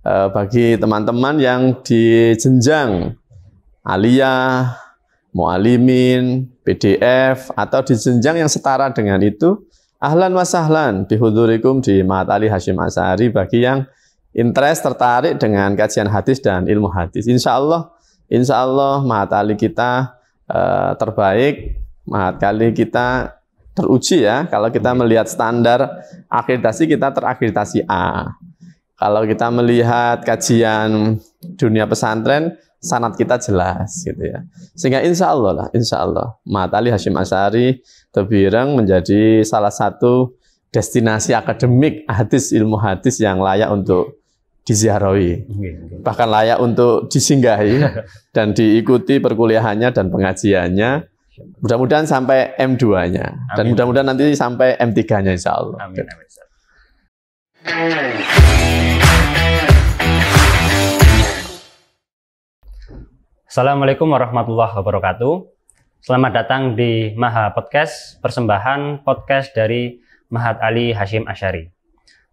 Bagi teman-teman yang di jenjang aliyah, mu'alimin, PDF, atau di jenjang yang setara dengan itu, ahlan wa sahlan bihudurikum di Mahat Ali Hasyim Asy'ari bagi yang interest, tertarik dengan kajian hadis dan ilmu hadis. Insya Allah Mahat Ali kita terbaik, Mahat Ali kita teruji ya. Kalau kita melihat standar akreditasi, kita terakreditasi A. Kalau kita melihat kajian dunia pesantren, sanad kita jelas gitu ya. Sehingga insya Allah Mahat Ali Hasyim Asy'ari Tebireng menjadi salah satu destinasi akademik hadis, ilmu hadis yang layak untuk diziarahi, bahkan layak untuk disinggahi dan diikuti perkuliahannya dan pengajiannya. Mudah-mudahan sampai M2-nya dan mudah-mudahan nanti sampai M3-nya insya Allah. Amin. Assalamualaikum warahmatullahi wabarakatuh. Selamat datang di Maha Podcast, persembahan podcast dari Mahat Ali Hasyim Asy'ari.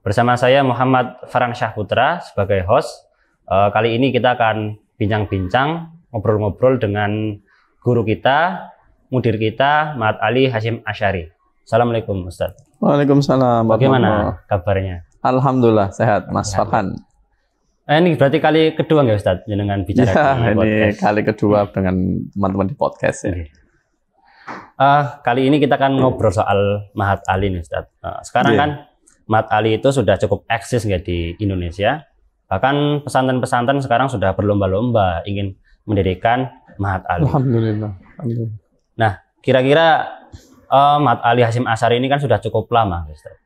Bersama saya Muhammad Farhansyah Putra sebagai host. Kali ini kita akan bincang-bincang, ngobrol-ngobrol dengan guru kita, mudir kita, Mahat Ali Hasyim Asy'ari. Assalamualaikum Ustaz. Waalaikumsalam. Bagaimana kabarnya? Alhamdulillah sehat Mas Farhan. Ini berarti kali kedua nggak Ustaz dengan bicara di podcast? Ini kali kedua dengan teman-teman di podcast ya. Kali ini kita akan ngobrol soal Mahat Ali nih Ustaz. Sekarang kan Mahat Ali itu sudah cukup eksis nggak di Indonesia. Bahkan pesantren-pesantren sekarang sudah berlomba-lomba ingin mendirikan Mahat Ali. Alhamdulillah. Nah, kira-kira Mahat Ali Hasyim Asy'ari ini kan sudah cukup lama Ustaz.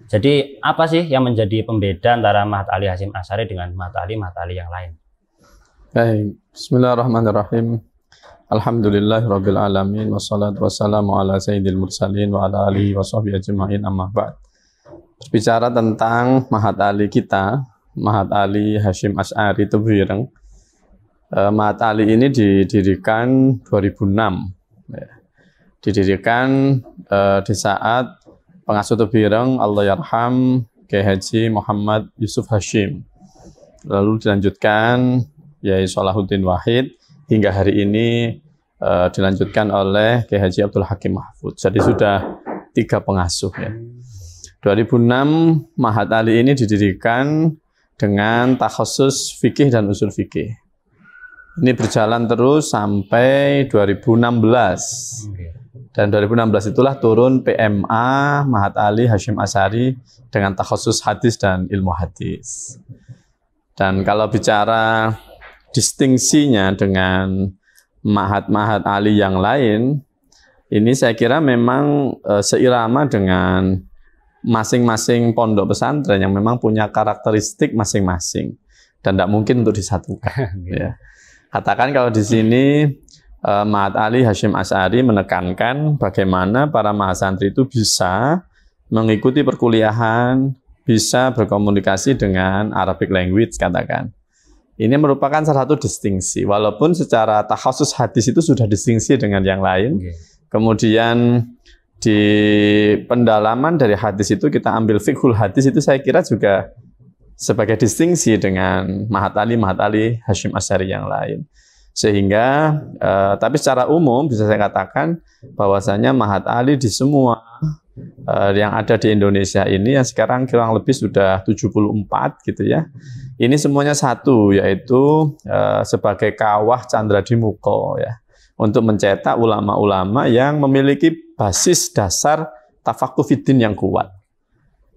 Jadi apa sih yang menjadi pembeda antara Mahat Ali Hasyim Asy'ari dengan Mahat Ali yang lain? Baik, bismillahirrahmanirrahim. Alhamdulillahirabbil alamin wassalatu wassalamu ala sayyidil mursalin wa ala alihi washabihi ajmain amma ba'd. Berbicara tentang Mahat Ali kita, Mahat Ali Hasyim Asy'ari Tebireng. Mahat Ali ini didirikan 2006. Ya. Didirikan di saat pengasuh Tebireng Allahyarham Kiai Haji Muhammad Yusuf Hasyim. Lalu dilanjutkan Yai Salahuddin Wahid hingga hari ini dilanjutkan oleh Kiai Haji Abdul Hakim Mahfud. Jadi sudah 3 pengasuh ya. 2006 Mahat Ali ini didirikan dengan takhasus fikih dan usul fikih. Ini berjalan terus sampai 2016. Dan 2016 itulah turun PMA Mahat Ali Hasyim Asy'ari dengan takhasus hadis dan ilmu hadis. Dan kalau bicara distingsinya dengan Mahat Ali yang lain, ini saya kira memang seirama dengan masing-masing pondok pesantren yang memang punya karakteristik masing-masing dan tidak mungkin untuk disatukan. Ya. Katakan kalau di sini Mahat Ali Hasyim Asy'ari menekankan bagaimana para mahasantri itu bisa mengikuti perkuliahan, bisa berkomunikasi dengan Arabic language katakan. Ini merupakan salah satu distingsi, walaupun secara takhasus hadis itu sudah distingsi dengan yang lain. Kemudian di pendalaman dari hadis itu kita ambil fiqhul hadis itu saya kira juga sebagai distingsi dengan Mahat Ali Hasyim Asy'ari yang lain. Sehingga, tapi secara umum bisa saya katakan bahwasanya Mahat Ali di semua yang ada di Indonesia ini yang sekarang kurang lebih sudah 74 gitu ya. Ini semuanya satu, yaitu sebagai kawah Candra di Muko ya, untuk mencetak ulama-ulama yang memiliki basis dasar tafaqquh fiddin yang kuat.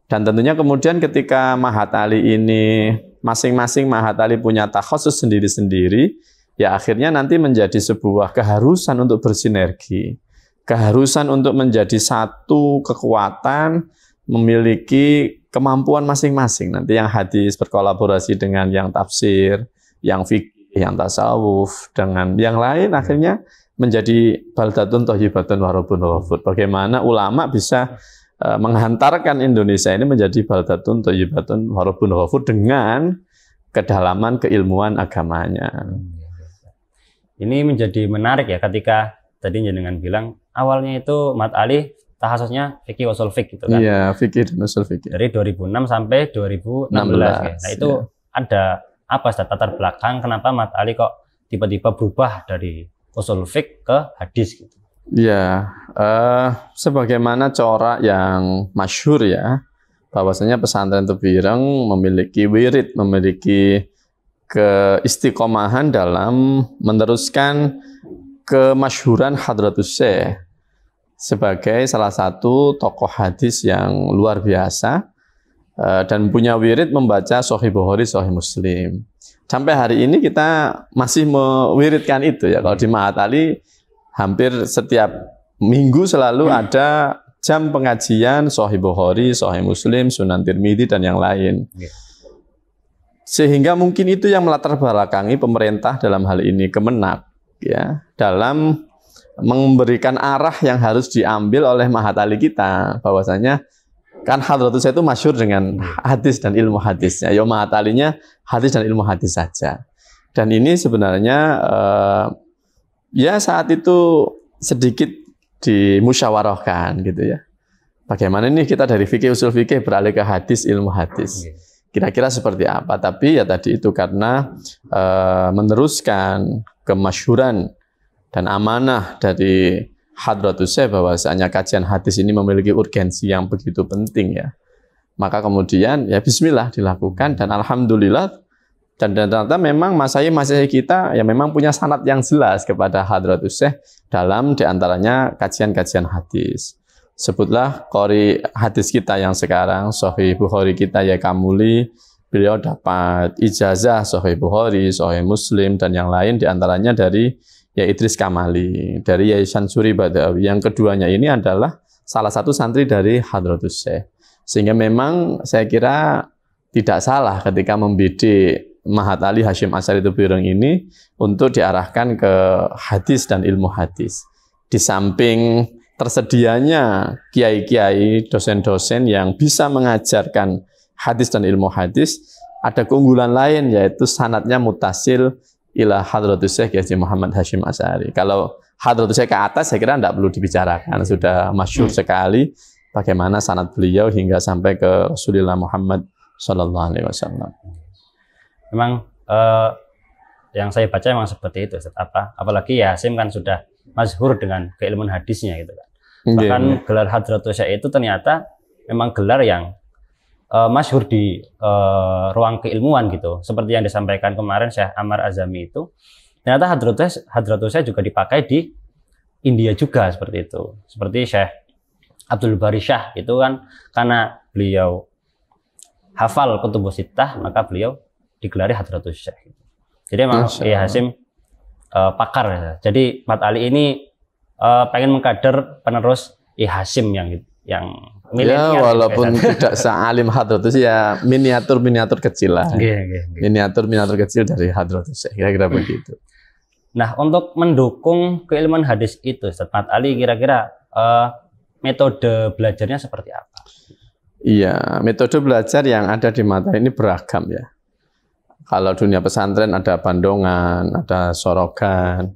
Dan tentunya kemudian ketika Mahat Ali ini masing-masing Mahat Ali punya takhasus sendiri-sendiri, ya akhirnya nanti menjadi sebuah keharusan untuk bersinergi, keharusan untuk menjadi satu kekuatan, memiliki kemampuan masing-masing. Nanti yang hadis berkolaborasi dengan yang tafsir, yang fikih, yang tasawuf, dengan yang lain akhirnya menjadi baldatun thayyibatun wa rabbun ghafur. Bagaimana ulama bisa menghantarkan Indonesia ini menjadi baldatun thayyibatun wa rabbun ghafur dengan kedalaman keilmuan agamanya. Ini menjadi menarik ya ketika tadi jenengan bilang awalnya itu Mahat Ali tahasusnya fikih usul fikih gitu kan. Iya, fikih dan usul fikih. Dari 2006 sampai 2016. Ya. Nah, itu ada apa Ustaz, latar belakang kenapa Mat Ali kok tiba-tiba berubah dari usul fikih ke hadis gitu? Ya, sebagaimana corak yang masyhur ya, bahwasanya pesantren Tebireng memiliki wirid, memiliki keistiqomahan dalam meneruskan kemasyhuran Hadratus Syekh sebagai salah satu tokoh hadis yang luar biasa dan punya wirid membaca Sahih Bukhari, Sahih Muslim. Sampai hari ini kita masih mewiridkan itu ya. Kalau di Mahat Ali hampir setiap minggu selalu ada jam pengajian Sahih Bukhari, Sahih Muslim, Sunan Tirmidzi dan yang lain. Sehingga mungkin itu yang melatar belakangi pemerintah dalam hal ini Kemenak ya, dalam memberikan arah yang harus diambil oleh Mahat Ali kita, bahwasanya kan Hadratus Syekh itu masyhur dengan hadis dan ilmu hadisnya. Ya Mahat Alinya hadis dan ilmu hadis saja. Dan ini sebenarnya ya saat itu sedikit dimusyawarahkan gitu ya. Bagaimana nih kita dari fikih usul fikih beralih ke hadis, ilmu hadis. Kira-kira seperti apa? Tapi ya tadi itu karena meneruskan kemasyhuran dan amanah dari Hadratus Syekh bahwasanya kajian hadis ini memiliki urgensi yang begitu penting ya. Maka kemudian ya bismillah dilakukan dan alhamdulillah dan ternyata memang masyayikh kita ya memang punya sanad yang jelas kepada Hadratus Syekh dalam diantaranya kajian-kajian hadis. Sebutlah qori hadis kita yang sekarang, Sahih Bukhari kita ya Kamuli, beliau dapat ijazah Sahih Bukhari, Sahih Muslim dan yang lain diantaranya dari ya Idris Kamali, dari Yai Syansuri Badawi. Yang keduanya ini adalah salah satu santri dari Hadratus Syekh. Sehingga memang saya kira tidak salah ketika membidik Mahat Ali Hasyim Asy'ari Tebireng ini untuk diarahkan ke hadis dan ilmu hadis. Di samping tersedianya kiai-kiai, dosen-dosen yang bisa mengajarkan hadis dan ilmu hadis, ada keunggulan lain yaitu sanadnya mutasil ila Hadratus Syekh Haji Muhammad Hasyim Asy'ari. Kalau Hadratus Syekh ke atas saya kira tidak perlu dibicarakan, sudah masyhur sekali bagaimana sanad beliau hingga sampai ke Rasulullah Muhammad sallallahu alaihi wasallam. Memang yang saya baca memang seperti itu, apalagi ya Hasyim kan sudah masyhur dengan keilmuan hadisnya gitu kan. Bahkan gelar Hadratus Syekh itu ternyata memang gelar yang masyhur di ruang keilmuan gitu. Seperti yang disampaikan kemarin Syekh Ammar Azami itu, ternyata Hadratus Syekh juga dipakai di India juga seperti itu. Seperti Syekh Abdul Bari Shah itu kan karena beliau hafal Kutubus Sittah maka beliau digelari Hadratus Syekh. Jadi memang ya Hasyim pakar ya. Jadi Mat Ali ini pengen mengkader penerus Hasyim yang ya walaupun tidak sealim Hadratus ya miniatur kecil lah. Miniatur kecil dari Hadratus Syekh kira-kira begitu. Nah, untuk mendukung keilmuan hadis itu Ustaz Mat Ali kira-kira metode belajarnya seperti apa? Iya, metode belajar yang ada di Mata ini beragam ya. Kalau dunia pesantren ada Bandongan, ada Sorogan.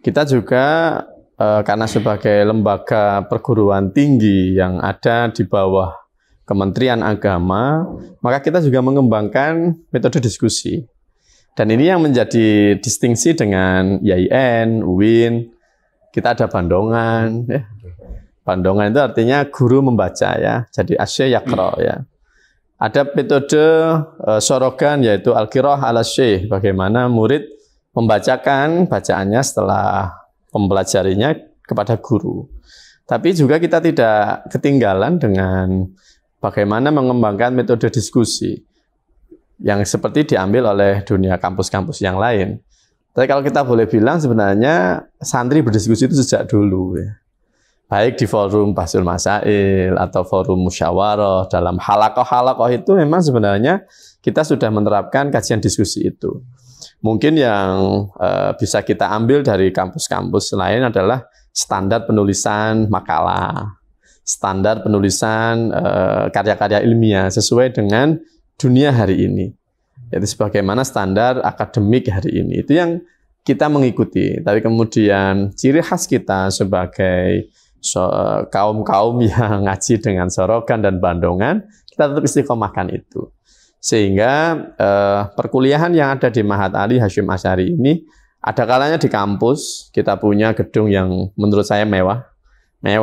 Kita juga karena sebagai lembaga perguruan tinggi yang ada di bawah Kementerian Agama, maka kita juga mengembangkan metode diskusi. Dan ini yang menjadi distingsi dengan IAIN, UIN. Kita ada Bandongan. Ya. Bandongan itu artinya guru membaca ya, jadi asy yaqra ya. Ada metode Sorogan yaitu al-qiraah ala syekh, bagaimana murid membacakan bacaannya setelah mempelajarinya kepada guru. Tapi juga kita tidak ketinggalan dengan bagaimana mengembangkan metode diskusi yang seperti diambil oleh dunia kampus-kampus yang lain. Tapi kalau kita boleh bilang sebenarnya santri berdiskusi itu sejak dulu ya. Baik di forum Bahsul Masail atau forum musyawarah, dalam halakoh itu memang sebenarnya kita sudah menerapkan kajian diskusi itu. Mungkin yang bisa kita ambil dari kampus-kampus lain adalah standar penulisan makalah, standar penulisan karya-karya ilmiah sesuai dengan dunia hari ini. Yaitu sebagaimana standar akademik hari ini. Itu yang kita mengikuti. Tapi kemudian ciri khas kita sebagai kaum-kaum yang ngaji dengan Sorogan dan Bandungan, kita tetap istiqomahkan itu. Sehingga perkuliahan yang ada di Mahat Ali Hasyim Asy'ari ini, ada kalanya di kampus, kita punya gedung yang menurut saya mewah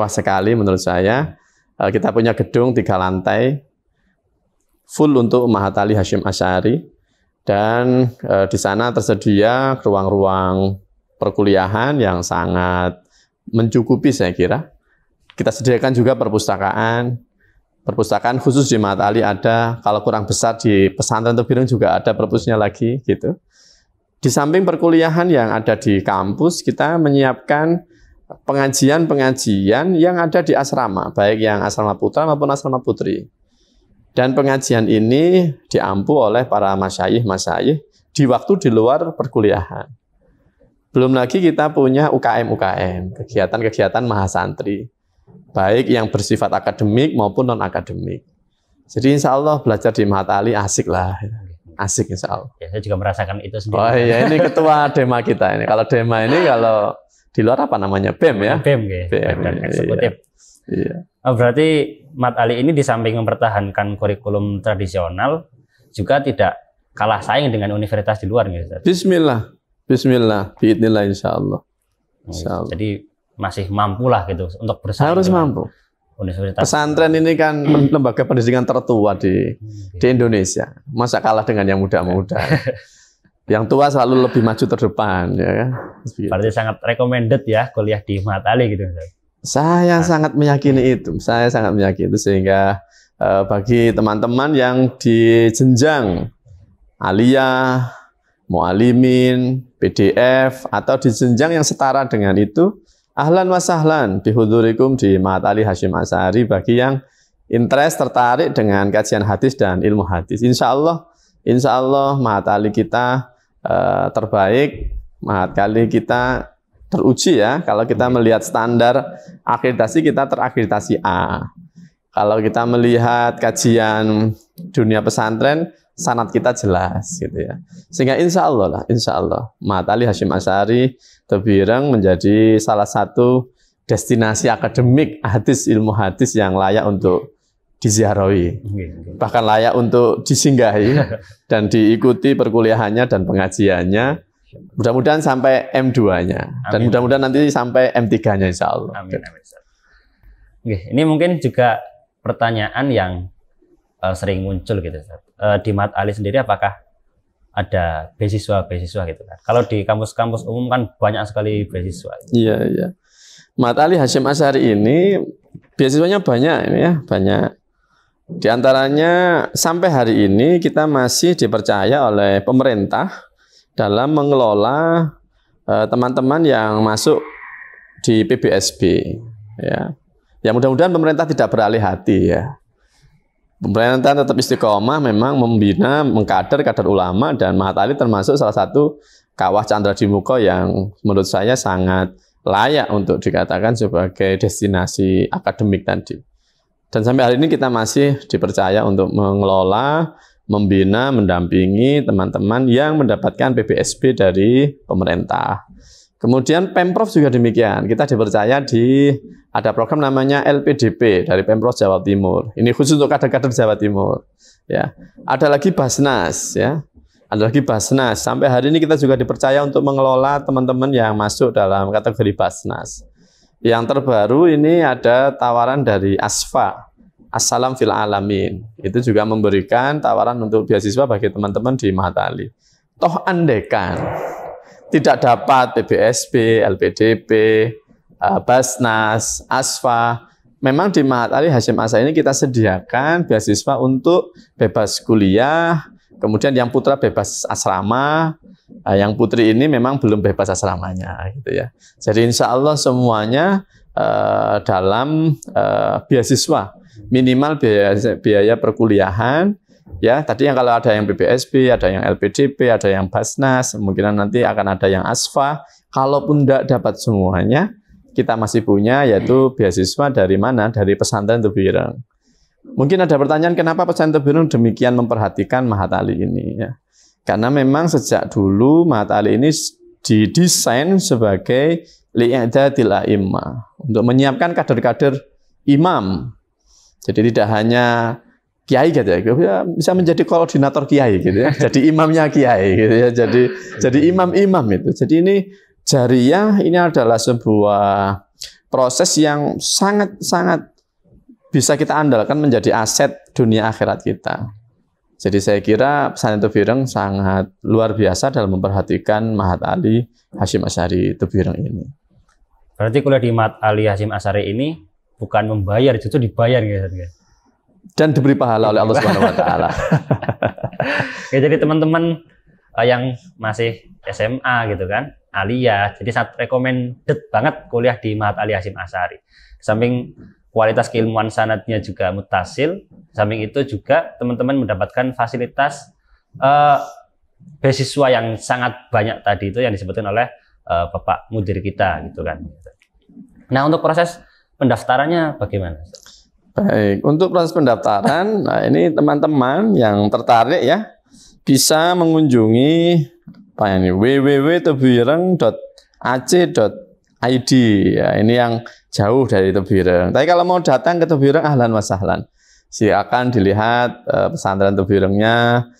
sekali menurut saya. Kita punya gedung 3 lantai, full untuk Mahat Ali Hasyim Asy'ari, dan di sana tersedia ruang-ruang perkuliahan yang sangat mencukupi saya kira. Kita sediakan juga perpustakaan khusus di Mahat Ali ada, kalau kurang besar di pesantren Tebireng juga ada perpusnya lagi gitu. Di samping perkuliahan yang ada di kampus, kita menyiapkan pengajian-pengajian yang ada di asrama, baik yang asrama putra maupun asrama putri. Dan pengajian ini diampu oleh para masyayikh di waktu di luar perkuliahan. Belum lagi kita punya UKM, kegiatan-kegiatan mahasantri, baik yang bersifat akademik maupun non-akademik. Jadi insya Allah belajar di Mahat Ali asik lah. Asik insya Allah. Ya, saya juga merasakan itu sendiri. Oh iya, ini ketua Dema kita ini. Kalau Dema ini kalau di luar apa namanya? BEM ya? BEM ya, Badan Eksekutif. Iya. Oh, berarti Mahat Ali ini di samping mempertahankan kurikulum tradisional, juga tidak kalah saing dengan universitas di luar gitu. Bismillah, biidznillah insya Allah. Jadi masih mampu lah gitu untuk bersaing. Harus mampu. Universitas. Pesantren ini kan lembaga pendidikan tertua di Indonesia. Masa kalah dengan yang muda-muda? Yang tua selalu lebih maju terdepan, ya kan? Berarti sangat recommended ya kuliah di Mahat Ali gitu. Saya sangat meyakini itu. Saya sangat meyakini itu, sehingga bagi teman-teman yang di jenjang aliyah, mu'alimin, PDF, atau di jenjang yang setara dengan itu, ahlan wa sahlan bihudurikum di Mahat Ali Hasyim Asy'ari bagi yang interest tertarik dengan kajian hadis dan ilmu hadis. Insya Allah Mahat Ali kita terbaik, Mahat Ali kita teruji ya. Kalau kita melihat standar akreditasi, kita terakreditasi A. Kalau kita melihat kajian dunia pesantren, sanad kita jelas gitu ya. Sehingga insya Allah Mahat Ali Hasyim Asy'ari Tebireng menjadi salah satu destinasi akademik hadis, ilmu hadis yang layak untuk diziarahi, bahkan layak untuk disinggahi dan diikuti perkuliahannya dan pengajiannya. Mudah-mudahan sampai M2-nya dan mudah-mudahan nanti sampai M3-nya insya Allah. Amin. Oke, ini mungkin juga pertanyaan yang sering muncul gitu. Di Mahat Ali sendiri apakah ada beasiswa gitu kan? Kalau di kampus-kampus umum kan banyak sekali beasiswa. Iya. Mahat Ali Hasyim Asy'ari ini beasiswanya banyak ini ya, banyak. Di antaranya sampai hari ini kita masih dipercaya oleh pemerintah dalam mengelola teman-teman yang masuk di PBSB ya. Ya mudah-mudahan pemerintah tidak beralih hati ya. Pemerintah tetap istiqomah memang membina, mengkader kader ulama, dan Mahat Ali termasuk salah satu kawah Candra di Muko yang menurut saya sangat layak untuk dikatakan sebagai destinasi akademik tadi. Dan sampai hari ini kita masih dipercaya untuk mengelola, membina, mendampingi teman-teman yang mendapatkan PBSB dari pemerintah. Kemudian Pemprov juga demikian. Kita dipercaya ada program namanya LPDP dari Pemprov Jawa Timur. Ini khusus untuk kader-kader Jawa Timur. Ya, ada lagi Basnas ya. Ada lagi Basnas. Sampai hari ini kita juga dipercaya untuk mengelola teman-teman yang masuk dalam kategori Basnas. Yang terbaru ini ada tawaran dari ASFA, Assalam fil Alamin. Itu juga memberikan tawaran untuk beasiswa bagi teman-teman di Mahat Ali. Toh andekan tidak dapat PBSB, LPDP, Basnas, ASFA, memang di Mahat Ali Hasyim Asy'ari ini kita sediakan beasiswa untuk bebas kuliah, kemudian yang putra bebas asrama, yang putri ini memang belum bebas asramanya gitu ya. Jadi insya Allah semuanya dalam beasiswa, minimal biaya perkuliahan ya. Tadi yang kalau ada yang PBSB, ada yang LPDP, ada yang Basnas, kemungkinan nanti akan ada yang ASFA. Kalaupun tidak dapat semuanya, kita masih punya yaitu beasiswa dari mana? Dari pesantren Tebireng. Mungkin ada pertanyaan kenapa pesantren Tebireng demikian memperhatikan Mahat Ali ini ya. Karena memang sejak dulu Mahat Ali ini didesain sebagai li'idadil a'immah, untuk menyiapkan kader-kader imam. Jadi tidak hanya kiai gitu ya, bisa menjadi koordinator kiai gitu ya, jadi imamnya kiai gitu ya, jadi imam-imam itu. Jadi ini jariyah ini adalah sebuah proses yang sangat bisa kita andalkan menjadi aset dunia akhirat kita. Jadi saya kira pesantren Tebuireng sangat luar biasa dalam memperhatikan Mahat Ali Hasyim Asy'ari Tebuireng ini. Berarti kuliah di Mahat Ali Hasyim Asy'ari ini bukan membayar, justru dibayar gitu ya. Dan diberi pahala oleh Allah Subhanahu wa taala. Ya, jadi teman-teman yang masih SMA gitu kan, aliyah, jadi sangat recommended banget kuliah di Mahat Ali Hasyim Asy'ari. Samping kualitas keilmuan sanadnya juga mutasil, samping itu juga teman-teman mendapatkan fasilitas beasiswa yang sangat banyak tadi itu yang disebutkan oleh Bapak Mudir kita gitu kan. Nah, untuk proses pendaftarannya bagaimana? Baik, untuk proses pendaftaran, nah ini teman-teman yang tertarik ya bisa mengunjungi www.tebuireng.ac.id ya, ini yang jauh dari Tebuireng. Tapi kalau mau datang ke Tebuireng, ahlan wa sahlan. Silakan dilihat pesantren Tebuirengnya,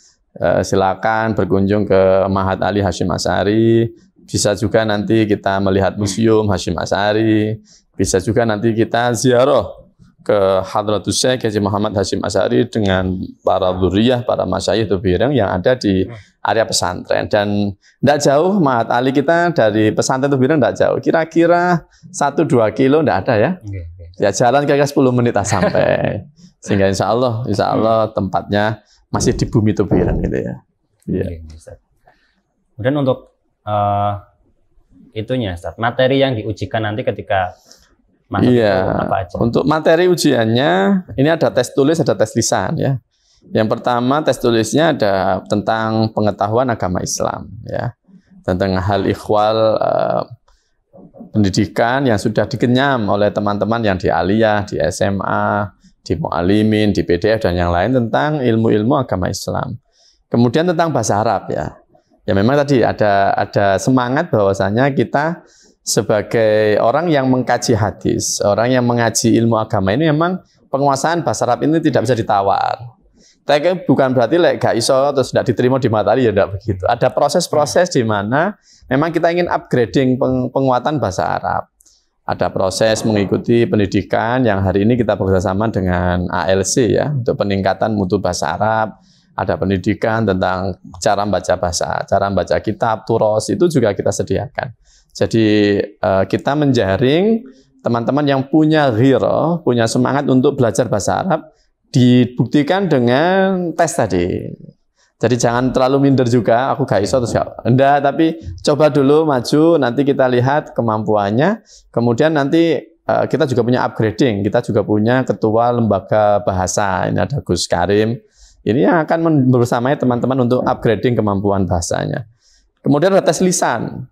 silakan berkunjung ke Mahat Ali Hasyim Asy'ari. Bisa juga nanti kita melihat museum Hasyim Asy'ari. Bisa juga nanti kita ziarah ke Hadratus Syekh Haji Muhammad Hasyim Asy'ari dengan para dzurriyyah, para masyayikh Tebuireng yang ada di area pesantren. Dan tidak jauh Mahat Ali kita dari pesantren Tebuireng, tidak jauh, kira-kira 1-2 kilo tidak ada ya. Ya jalan kira-kira 10 menit sampai. Sehingga insya Allah tempatnya masih di bumi Tebuireng gitu ya. Ya. Kemudian untuk itunya Ustaz, materi yang diujikan nanti ketika masuk itu apa aja? Untuk materi ujiannya ini ada tes tulis, ada tes lisan ya. Yang pertama tes tulisnya ada tentang pengetahuan agama Islam ya, tentang hal ikhwal pendidikan yang sudah dikenyam oleh teman-teman yang di aliyah, di SMA, di mu'alimin, di PDF dan yang lain tentang ilmu-ilmu agama Islam. Kemudian tentang bahasa Arab ya. Ya memang tadi ada semangat bahwasanya kita sebagai orang yang mengkaji hadis, orang yang mengaji ilmu agama ini memang penguasaan bahasa Arab ini tidak bisa ditawar. Tapi bukan berarti gak iso terus tidak diterima di materi, ya tidak begitu. Ada proses-proses di mana memang kita ingin upgrading penguatan bahasa Arab. Ada proses mengikuti pendidikan yang hari ini kita bekerjasama dengan ALC ya untuk peningkatan mutu bahasa Arab. Ada pendidikan tentang cara membaca kitab, turos itu juga kita sediakan. Jadi kita menjaring teman-teman yang punya ghirah, punya semangat untuk belajar bahasa Arab, dibuktikan dengan tes tadi. Jadi jangan terlalu minder juga, aku gak iso terus enggak, tapi coba dulu maju, nanti kita lihat kemampuannya, kemudian nanti kita juga punya upgrading, kita juga punya ketua lembaga bahasa, ini ada Gus Karim, ini yang akan bersamai teman-teman untuk upgrading kemampuan bahasanya. Kemudian ada tes lisan.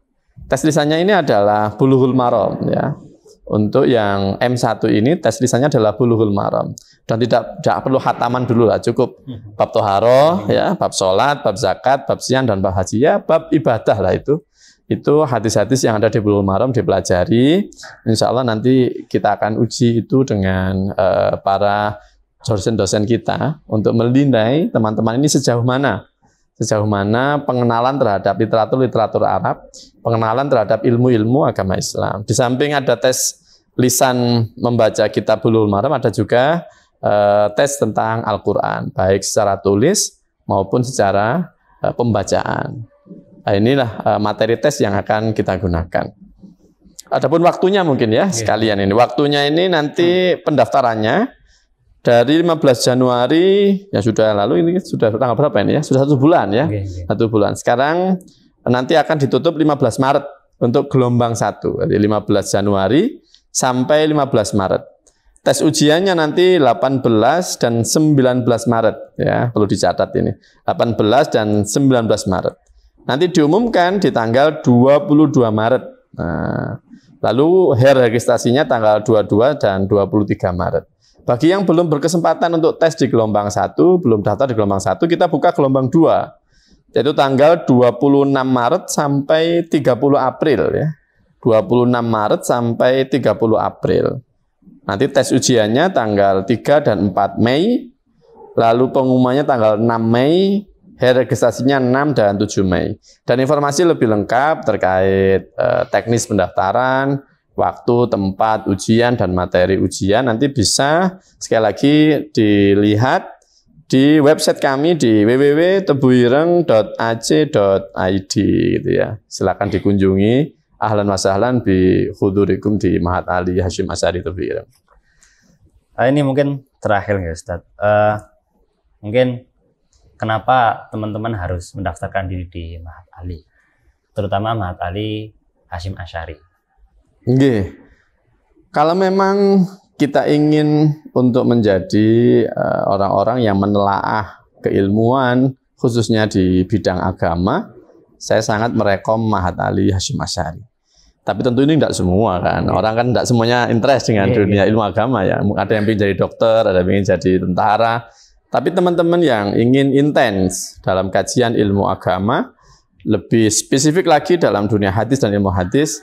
Tes lisannya ini adalah Bulughul Maram ya. Untuk yang M1 ini tes lisannya adalah Bulughul Maram. Dan tidak perlu khataman dulu lah, cukup bab toharoh ya, bab sholat, bab zakat, bab siam dan bab haji ya, bab ibadah lah itu. Itu hadis-hadis yang ada di Bulughul Maram dipelajari. Insya Allah nanti kita akan uji itu dengan para dosen-dosen kita untuk menilai teman-teman ini sejauh mana pengenalan terhadap literatur Arab, pengenalan terhadap ilmu-ilmu agama Islam. Di samping ada tes lisan membaca kitab Bulughul Maram, ada juga tes tentang Al-Quran, baik secara tulis maupun secara pembacaan. Nah, inilah materi tes yang akan kita gunakan. Adapun waktunya mungkin ya sekalian ini. Waktunya ini nanti pendaftarannya dari 15 Januari yang sudah lalu, ini sudah tanggal berapa ini ya? Sudah 1 bulan ya. 1 bulan. Sekarang nanti akan ditutup 15 Maret untuk gelombang 1. Jadi 15 Januari sampai 15 Maret. Tes ujiannya nanti 18 dan 19 Maret ya, perlu dicatat ini. 18 dan 19 Maret. Nanti diumumkan di tanggal 22 Maret. Nah, lalu registrasinya tanggal 22 dan 23 Maret. Bagi yang belum berkesempatan untuk tes di gelombang 1, belum daftar di gelombang 1, kita buka gelombang 2. yaitu tanggal 26 Maret sampai 30 April ya. 26 Maret sampai 30 April. Nanti tes ujiannya tanggal 3 dan 4 Mei, lalu pengumumannya tanggal 6 Mei, hari registrasinya 6 dan 7 Mei. Dan informasi lebih lengkap terkait teknis pendaftaran, waktu, tempat ujian, dan materi ujian nanti bisa sekali lagi dilihat di website kami di www.tebuireng.ac.id gitu ya. Silakan dikunjungi. Ahlan wa sahlan bi hudurikum di Mahat Ali Hasyim Asy'ari Tebuireng. Ini mungkin terakhir ya Ustaz. Mungkin kenapa teman-teman harus mendaftarkan diri di Mahat Ali, terutama Mahat Ali Hasyim Asy'ari? Nggih. Kalau memang kita ingin untuk menjadi orang-orang yang menelaah keilmuan khususnya di bidang agama, saya sangat merekom Mahat Ali Hasyim Asy'ari. Tapi tentu ini tidak semua kan. Orang kan tidak semuanya interest dengan dunia ilmu agama ya. Ada yang ingin jadi dokter, ada yang ingin jadi tentara. Tapi teman-teman yang ingin intens dalam kajian ilmu agama, lebih spesifik lagi dalam dunia hadis dan ilmu hadis,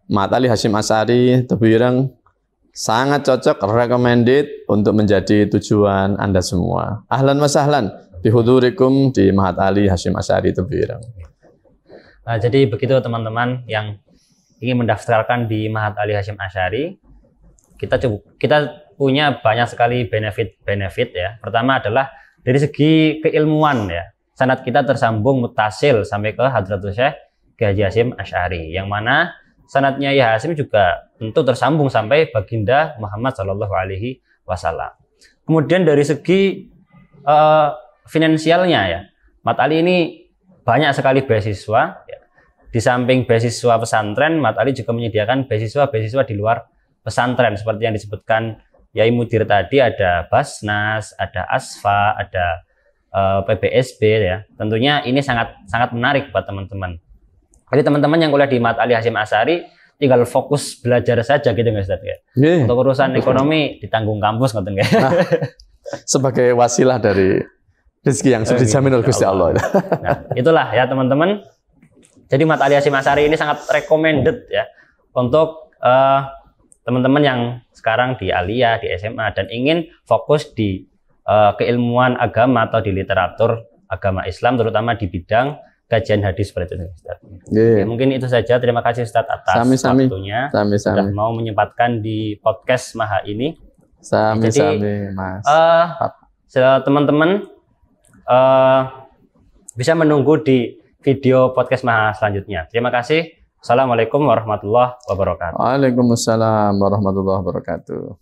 Mahat Ali Hasyim Asy'ari Tebuireng sangat cocok, recommended untuk menjadi tujuan Anda semua. Ahlan wa sahlan bihudurikum di Mahat Ali Hasyim Asy'ari Tebuireng. Nah, jadi begitu teman-teman yang ingin mendaftarkan di Mahat Ali Hasyim Asy'ari, kita punya banyak sekali benefit ya. Pertama adalah dari segi keilmuan ya. Sanad kita tersambung mutasil sampai ke Hadratus Syekh Kiai Haji Hasyim Asy'ari, yang mana sanadnya Kiai Hasyim juga tentu tersambung sampai baginda Muhammad Shallallahu Alaihi Wasallam. Kemudian dari segi finansialnya ya, Mahat Ali ini banyak sekali beasiswa. Ya. Di samping beasiswa pesantren, Mahat Ali juga menyediakan beasiswa di luar pesantren seperti yang disebutkan Yai Mudir tadi. Ada Basnas, ada Asfa, ada PBSB ya. Tentunya ini sangat menarik buat teman-teman. Jadi teman-teman yang kuliah di Mahat Ali Hasyim Asy'ari tinggal fokus belajar saja gitu nggak Ustaz ya. Untuk urusan ekonomi ditanggung kampus ngoten nggih. Nah, sebagai wasilah dari rezeki yang sudah dijamin oleh Gusti Allah. Nah, itulah ya teman-teman. Jadi Mahat Ali Hasyim Asy'ari ini sangat recommended ya untuk teman-teman yang sekarang di Aliyah, di SMA dan ingin fokus di keilmuan agama atau di literatur agama Islam, terutama di bidang kajian hadis seperti itu Ustaz. Ya, mungkin itu saja. Terima kasih Ustaz atas waktunya. Sudah mau menyempatkan di podcast Maha ini. Jadi Mas. Teman-teman bisa menunggu di video podcast Maha selanjutnya. Terima kasih. Assalamualaikum warahmatullahi wabarakatuh. Waalaikumsalam warahmatullahi wabarakatuh.